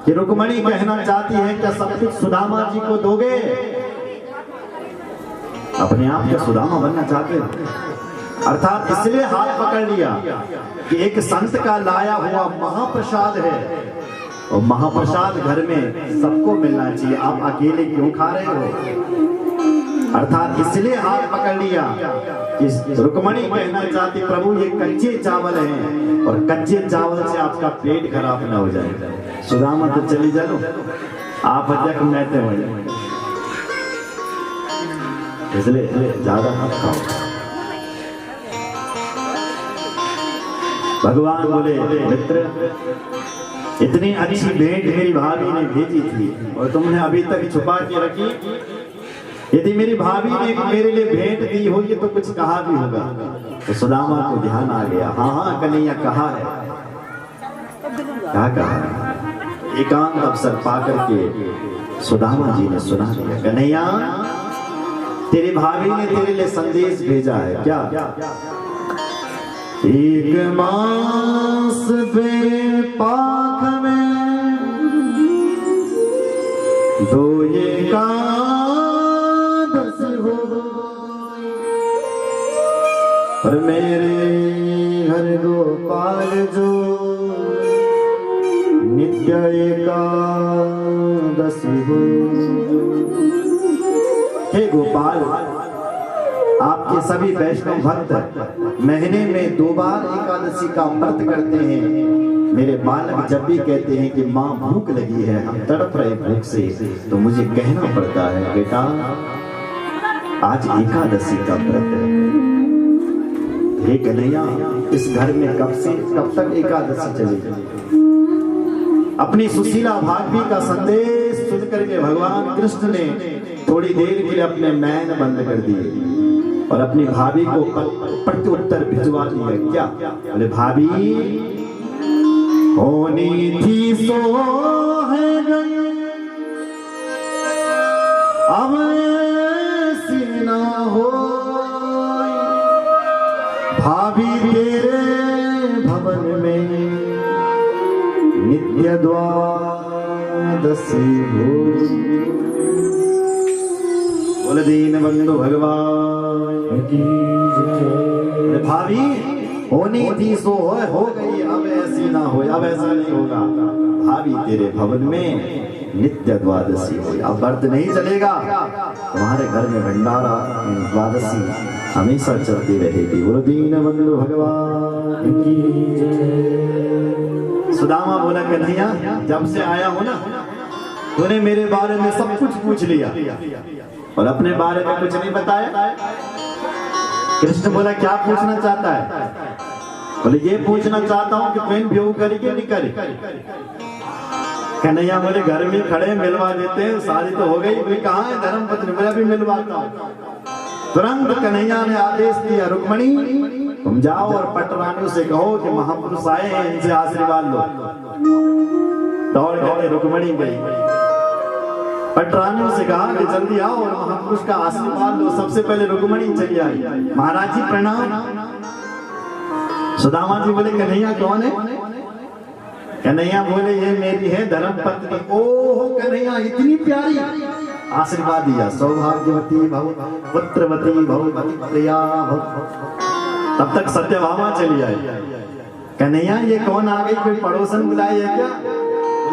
कि रुक्मणी कहना चाहती है क्या सब कुछ सुदामा जी को दोगे? अपने आप क्या सुदामा बनना चाहते हो? अर्थात इसलिए हाथ पकड़ लिया कि एक संत का लाया हुआ महाप्रसाद है और महाप्रसाद घर में सबको मिलना चाहिए, आप अकेले क्यों खा रहे हो? अर्थात इसलिए हाथ पकड़ लिया कि रुक्मणी कहना चाहती प्रभु ये कच्चे चावल हैं और कच्चे चावल से आपका पेट खराब ना हो जाए। सुदामा तो चली जाओ, आप जग महते हो जाए, इसलिए ज्यादा मत खाओ। भगवान बोले मित्र इतनी अच्छी भेंट मेरी भाभी ने भेजी थी और तुमने अभी तक छुपा के रखी। यदि मेरी भाभी ने मेरे लिए भेंट दी होगी तो कुछ कहा भी होगा। तो सुदामा को ध्यान आ गया, हाँ हाँ कन्हैया कहा है, क्या कहा है? एकांत अवसर पाकर के सुदामा जी ने सुना दिया, कन्हैया तेरी भाभी ने तेरे लिए संदेश भेजा है। क्या? एक मास बे पाख में दो एकादश हो और मेरे घर गोपाल जो नित्य एकादशी हो। हे गोपाल आपके सभी वैष्णव भक्त महीने में 2 बार एकादशी का व्रत करते हैं। मेरे बालक जब भी कहते हैं कि माँ भूख लगी है, हम तड़प रहे भूख से, तो मुझे कहना पड़ता है बेटा आज एकादशी का व्रत है। हे कन्हैया इस घर में कब तक एकादशी चलेगी? अपनी सुशीला भाभी का संदेश सुनकर के भगवान कृष्ण ने थोड़ी देर के लिए अपने नयन बंद कर दिए और अपनी भाभी को प्रत्युत्तर भिजवा दिया। क्या? बोले भाभी होनी थी सो है गई अब ऐसी ना हो, भाभी तेरे भवन में नित्य द्वादशी हो। बोले दीन बंधु भगवान की जय। भाभी होनी थी सो हो गई अब ऐसी ना हो, अब ऐसा नहीं होगा। भाभी तेरे भवन में नित्य द्वादशी हो, अब व्रत नहीं चलेगा, तुम्हारे घर में भंडारा द्वादशी हमेशा चलती रहेगी। बोलो दीन बंधु भगवान की जय। सुदामा बोला कन्हैया जब से आया हो ना तूने मेरे बारे में सब कुछ पूछ लिया और अपने बारे में कुछ नहीं बताया। कृष्ण बोला क्या पूछना चाहता है? बोले ये पूछना चाहता हूँ कि बहन ब्याह करी कि नहीं करी? कन्हैया बोले घर में खड़े मिलवा देते हैं, शादी तो हो गई, बोले कहाँ है धर्मपत्नी? बोला भी मिलवाता हूँ। तुरंत कन्हैया ने आदेश दिया रुक्मणी तुम जाओ और पटरानी से कहो कि महापुरुष आए हैं, इनसे आशीर्वाद लो। दौड़ गए, रुक्मणी गई, पटरानी से कहा कि जल्दी आओ और महापुरुष का आशीर्वाद लो। सबसे पहले रुक्मणी चली आई, महाराज जी प्रणाम। सुदामा जी बोले कन्हैया कौन है? कन्हैया बोले ये मेरी है धर्मपत्नी। ओह कन्हैया इतनी प्यारी, आशीर्वाद दिया सौभाग्यवती भव पुत्रवती भव प्रिया भव। तब तक सत्यभामा चली आई। कन्हैया ये कौन आ गई, कोई पड़ोसन बुलाई है क्या?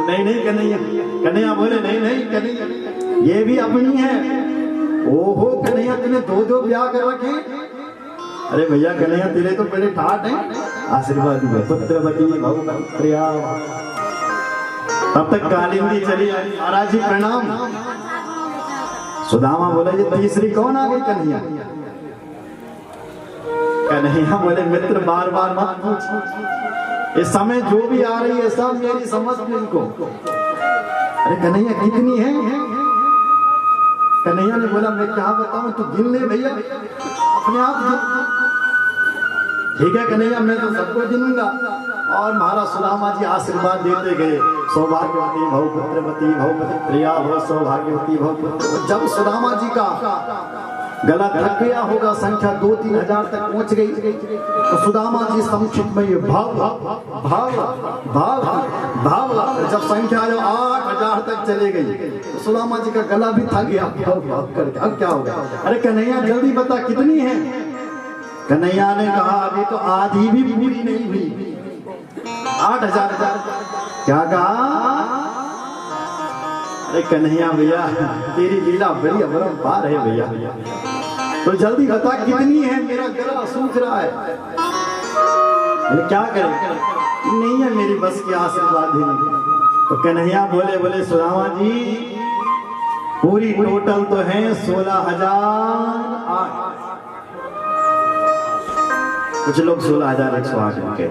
नहीं नहीं कन्हैया। कन्हैया बोले नहीं नहीं कन्हैया ये भी अपनी है। ओहो कन्हैया तूने 2 ब्याह कर रखे? अरे भैया कन्हैया तेरे तो बड़े ठाट हैं। आशीर्वाद दिया पुत्रवती भव प्रिया। तब तक कालिंदी चली आई, महाराज जी प्रणाम। सुदामा बोला ये तीसरी कौन आ गई कन्हैया? कन्हैया बोले मित्र बार बार मत पूछ, इस समय जो भी आ रही है सब मेरी समझ में इनको। अरे कन्हैया कितनी है? कन्हैया ने बोला मैं क्या बताऊं, तू गिन ले भैया अपने आप गिन। ठीक है कन्हैया मैं तो सबको गिनूंगा। और महाराज सुदामा जी आशीर्वाद देते गए सौभाग्यवती भव पुत्रवती भव प्रिया भव सौभाग्यवती भव पुत्र। जब सुदामा जी का गला थक गया होगा, संख्या 2-3 हजार तक पहुंच गई। तो सुदामा जी संक्षिप्त में ये भाव भाव भाव भाव जब संख्या जो 8,000 तक चले गई तो सुदामा जी का गला भी थक गया भाव भाव करके। अब क्या होगा? अरे कन्हैया जल्दी बता कितनी है? कन्हैया ने कहा अभी तो आधी भी पूरी नहीं हुई, 8,000। क्या कहा? अरे कन्हैया भैया तेरी लीला बड़ी अपरंपार है भैया, तो जल्दी बता कितनी है, मेरा गला सूख रहा है। क्या करें? नहीं है मेरी बस की, आशीर्वाद ही नहीं। तो कन्हैया बोले सुदामा जी पूरी टोटल तो है 16,008। कुछ लोग 16,108 के।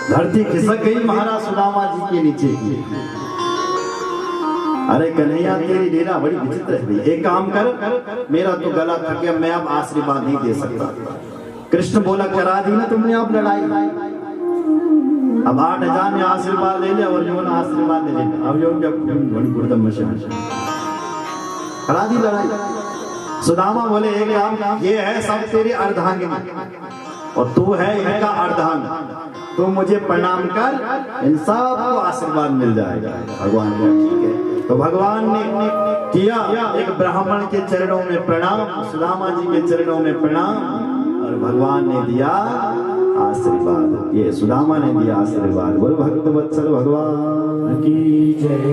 धरती खिसक गई महाराज सुदामा जी के नीचे की। अरे कन्हैया तेरी लीला बड़ी विचित्र है। एक काम कर, मेरा तो गला थक गया, मैं अब आशीर्वाद नहीं दे सकता। कृष्ण बोला करा दी ना तुमने अब लड़ाई, अब 8,000 ने आशीर्वाद ले लिया और जो ना आशीर्वाद ले लिया, अब जो करा दी लड़ाई। सुदामा बोले एक काम, ये है सब तेरी अर्धांगिनी और तू है इनका अर्धांग, तू मुझे प्रणाम कर, इन सबको आशीर्वाद मिल जाएगा। भगवान ने ठीक है। तो भगवान ने किया, एक ब्राह्मण के चरणों में प्रणाम, सुदामा जी के चरणों में प्रणाम, और भगवान ने दिया आशीर्वाद। ये सुदामा ने दिया आशीर्वाद। बोलो भक्त वत्सल भगवान की जय।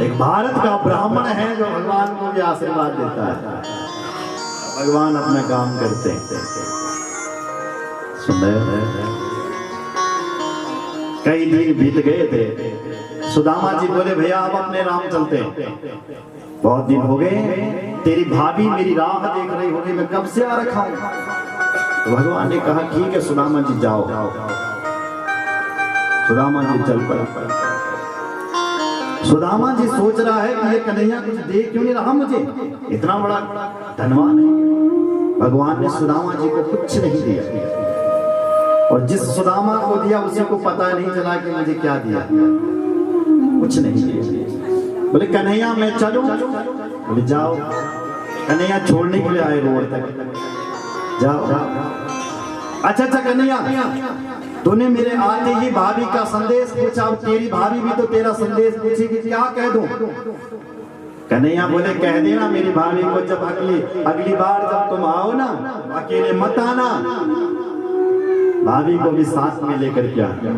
एक भारत का ब्राह्मण है जो भगवान को भी आशीर्वाद देता है। भगवान अपना काम करते हैं। सुंदर है। कई दिन बीत गए थे। सुदामा जी बोले भैया अब अपने राम चलते हैं, बहुत दिन हो गए, तेरी भाभी मेरी राह देख रही होगी, मैं कब से आ रखा हूं। तो भगवान ने कहा ठीक है सुदामा जी जाओ। सुदामा जी चल पड़े। सुदामा जी सोच रहा है कि ये कन्हैया कुछ दे क्यों नहीं रहा मुझे, इतना बड़ा धनवान है। भगवान ने सुदामा जी को कुछ नहीं दिया, और जिस सुदामा को दिया उसी को पता नहीं चला कि मुझे क्या दिया, कुछ नहीं दिया। बोले कन्हैया मैं चलूं? बोले जाओ। कन्हैया छोड़ने के लिए आए रोड तक, जाओ। अच्छा कन्हैया तूने मेरे आते ही भाभी का संदेश पूछा, अब तेरी भाभी भी तो तेरा संदेश पूछेगी, क्या कह दूं? कन्हैया बोले कह देना मेरी भाभी को, जब अगली बार जब तुम आओ ना अकेले मत आना, भाभी को भी साथ में लेकर के आना।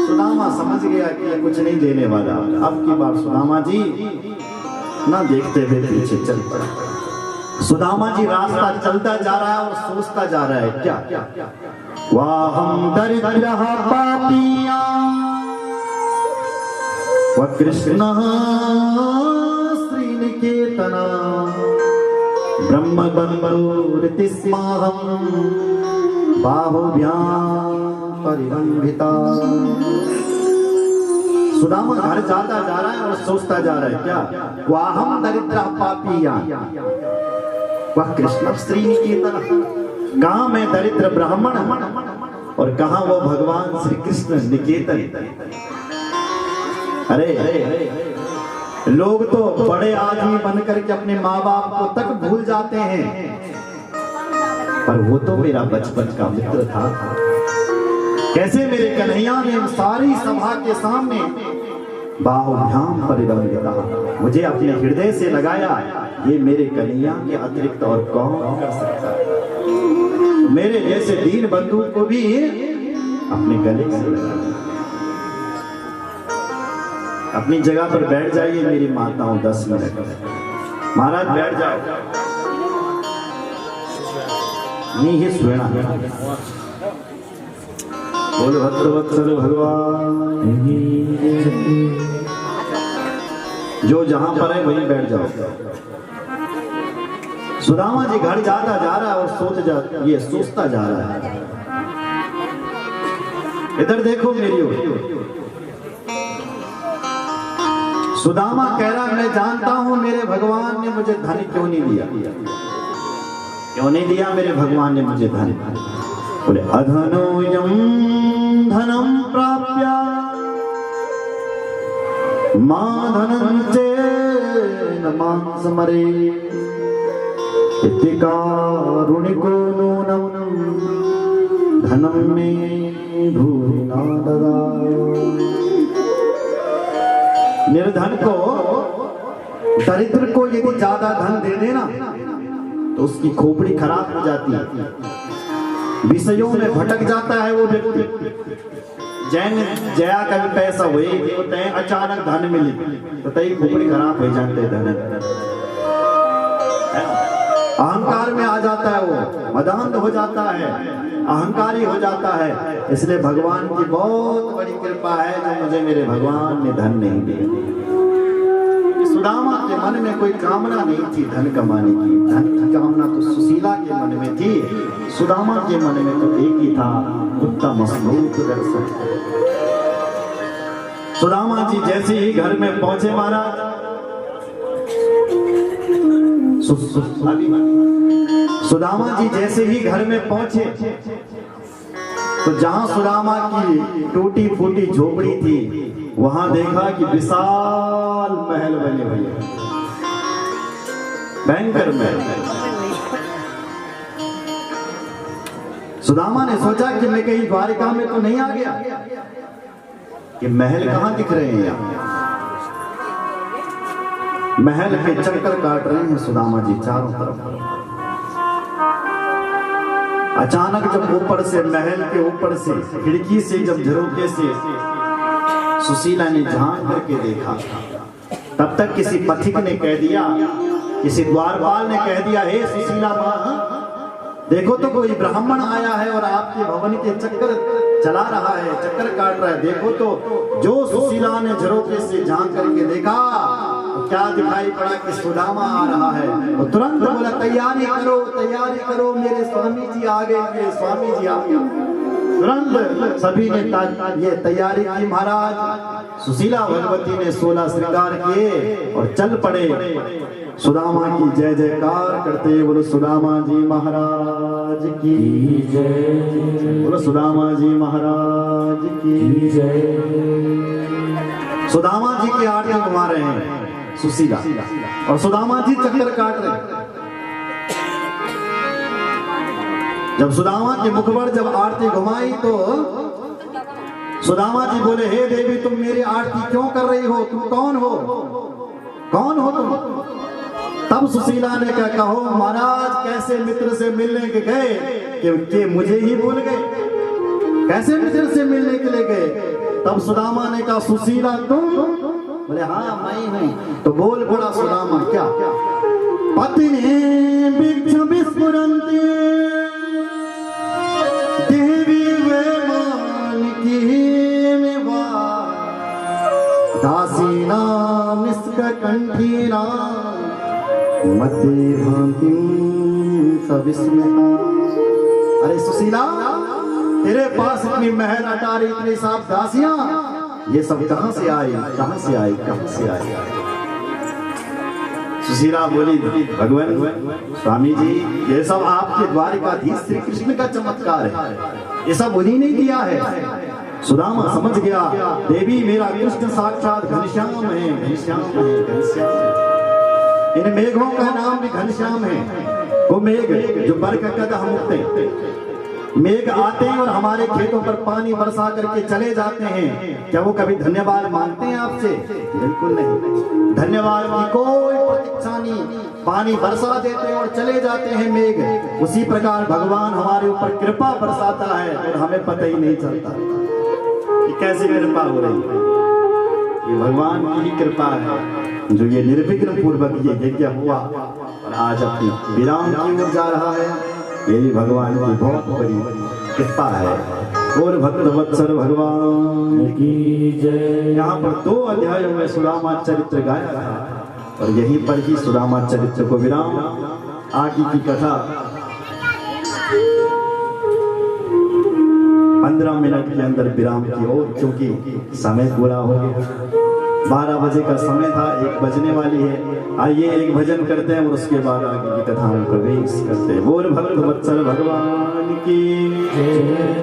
सुदामा समझ गया कि ये कुछ नहीं देने वाला। अब की बार सुदामा जी ना देखते हुए पीछे चल पड़ा। सुदामा जी रास्ता चलता जा रहा है और सोचता जा रहा है क्या, वाहम दरिद्र पापिया व कृष्ण श्रीनिकेतना ब्रह्म बंधुरितिस्माहं बाहुभ्यां परिरंभिता। सुदामा घर जाता जा रहा है और सोचता जा रहा है क्या, वाहम दरिद्र पापिया वह कृष्ण श्रीनिकेतन, कहां मैं दरिद्र ब्राह्मण और कहां वो भगवान श्री कृष्ण निकेतन। अरे लोग तो बड़े आदमी बनकर के अपने माँ बाप को तक भूल जाते हैं, पर वो तो मेरा बचपन का मित्र था। कैसे मेरे कन्हैया ने सारी सभा के सामने बाहुभ्याम परिरंभिता मुझे अपने हृदय से लगाया, ये मेरे कन्हैया के अतिरिक्त और कौन कर सकता है। मेरे जैसे दीन बंधु को भी अपने गले से लगाया। अपनी जगह पर बैठ जाइए मेरी माताओं, 10 मिनट। महाराज बैठ जाओ। नहीं ही सुना बोलो भद्रवत्सल भगवान, जो जहां पर है वहीं बैठ जाओ। सुदामा जी घर जाता जा रहा है और सोचता जा रहा है। इधर देखो मेरी ओर। सुदामा कह रहा मैं जानता हूं मेरे भगवान ने मुझे धन क्यों नहीं दिया, क्यों नहीं दिया मेरे भगवान ने मुझे धन। बोले अधनोयं धनम प्राप्य मां धनं चेन मां स्मरे इति कारुणिको नूनं धनं मे भूरि न ददातु। निर्धन को, दरिद्र को यदि ज्यादा धन दे देना तो उसकी खोपड़ी खराब हो जाती है, विषयों में भटक जाता है वो व्यक्ति। जैन जया का भी पैसा हुए होते हैं, अचानक धन मिले तो तई खोपड़ी खराब हो जाते हैं। धन अहंकार में आ जाता है, वो मदान्ध हो जाता है, अहंकारी हो जाता है। इसलिए भगवान की बहुत बड़ी कृपा है जो मुझे मेरे भगवान ने धन नहीं दिया। सुदामा के मन में कोई कामना नहीं थी धन कमाने की, धन की कामना तो सुशीला के मन में थी, सुदामा के मन में तो एक ही था, उत्तम श्लोक दर्शन। सुदामा जी जैसे ही घर में पहुंचे महाराज, सुदामा जी जैसे ही घर में पहुंचे तो जहां सुदामा की टूटी फूटी झोपड़ी थी वहां देखा कि विशाल महल बने हुए हैं, भयंकर महल। सुदामा ने सोचा कि मैं कहीं द्वारिका में तो नहीं आ गया, कि महल कहां दिख रहे हैं यहाँ। महल के चक्कर काट रहे हैं सुदामा जी चारों तरफ। अचानक जब ऊपर से, महल के ऊपर से, खिड़की से जब झरोके से सुशीला ने झांक करके देखा, तब तक किसी पथिक ने कह दिया, किसी द्वारपाल ने कह दिया, हे सुशीला मां, देखो तो कोई ब्राह्मण आया है और आपके भवन के चक्कर चला रहा है, चक्कर काट रहा है। देखो तो जो सुशीला ने झरोके से झांक करके देखा तो क्या दिखाई पड़ा कि सुदामा आ रहा है। तो तुरंत बोला, तैयारी करो, मेरे स्वामी जी आ गए, मेरे स्वामी जी आ गए। तुरंत सभी ने ये तैयारी की महाराज। सुशीला भगवती ने 16 श्रृंगार किए और चल पड़े सुदामा की जय जयकार करते। बोलो सुदामा जी महाराज की जय, बोलो सुदामा जी महाराज की जय। सुदामा जी की आरती घुमा रहे हैं सुशीला, और सुदामा जी चक्कर काट रहे हैं। जब सुदामा के मुख पर जब आरती घुमाई तो सुदामा जी बोले, हे देवी, तुम मेरी आरती क्यों कर रही हो? तुम कौन हो? कौन हो तुम? तब सुशीला ने क्या कहो, महाराज कैसे मित्र से मिलने के गए कि मुझे ही भूल गए? कैसे मित्र से मिलने के लिए गए? तब सुदामा ने कहा, सुशीला तुम? बोले हाँ मैं हूँ। तो बोल पड़ा सुदामा, क्या? पत्नी भिक्ष विस्फुरन्ति देवी वैमान की दासीना निष्कंठीना मते भांति सविस्मया। अरे सुशीला, तेरे पास इतनी महल अटारी, इतनी साफ दासियां, ये सब कहां से आई? कहां से आई? कहां से आई? सुशीला बोली, भगवान स्वामी जी, ये सब आपके द्वारिकाधीश श्री कृष्ण का चमत्कार है, ये सब उन्हीं ने किया है। सुदामा समझ गया, देवी मेरा कृष्ण साक्षात घनश्याम है, घनश्याम है, घनश्याम। इन मेघों का नाम भी घनश्याम है। वो मेघ जो बरक कदम उठते, मेघ आते हैं और हमारे खेतों पर पानी बरसा करके चले जाते हैं, क्या वो कभी धन्यवाद मांगते हैं आपसे? बिल्कुल नहीं। धन्यवाद की कोई प्रतीक्षा नहीं, पानी बरसा देते हैं और चले जाते हैं मेघ। उसी प्रकार भगवान हमारे ऊपर कृपा बरसाता है और हमें पता ही नहीं चलता कि कैसे कृपा हो रही है। ये भगवान की ही कृपा है जो ये निर्विघ्न पूर्वक ये यज्ञ हुआ और आज अपनी विराम की ओर जा रहा है। ये भी भगवान की बहुत बड़ी कृपा है। और भक्त वत्सल भगवान की जय। यहाँ पर 2 अध्यायों में सुदामा चरित्र गाया था और यहीं पर ही सुदामा चरित्र को विराम। आगे की कथा 15 मिनट के अंदर विराम की ओर, क्योंकि समय पूरा हो गया। 12 बजे का समय था, 1 बजने वाली है। आइए एक भजन करते हैं और उसके बाद आगे की कथा में प्रवेश करते हैं। बोल भक्त वत्सल भगवान की जय।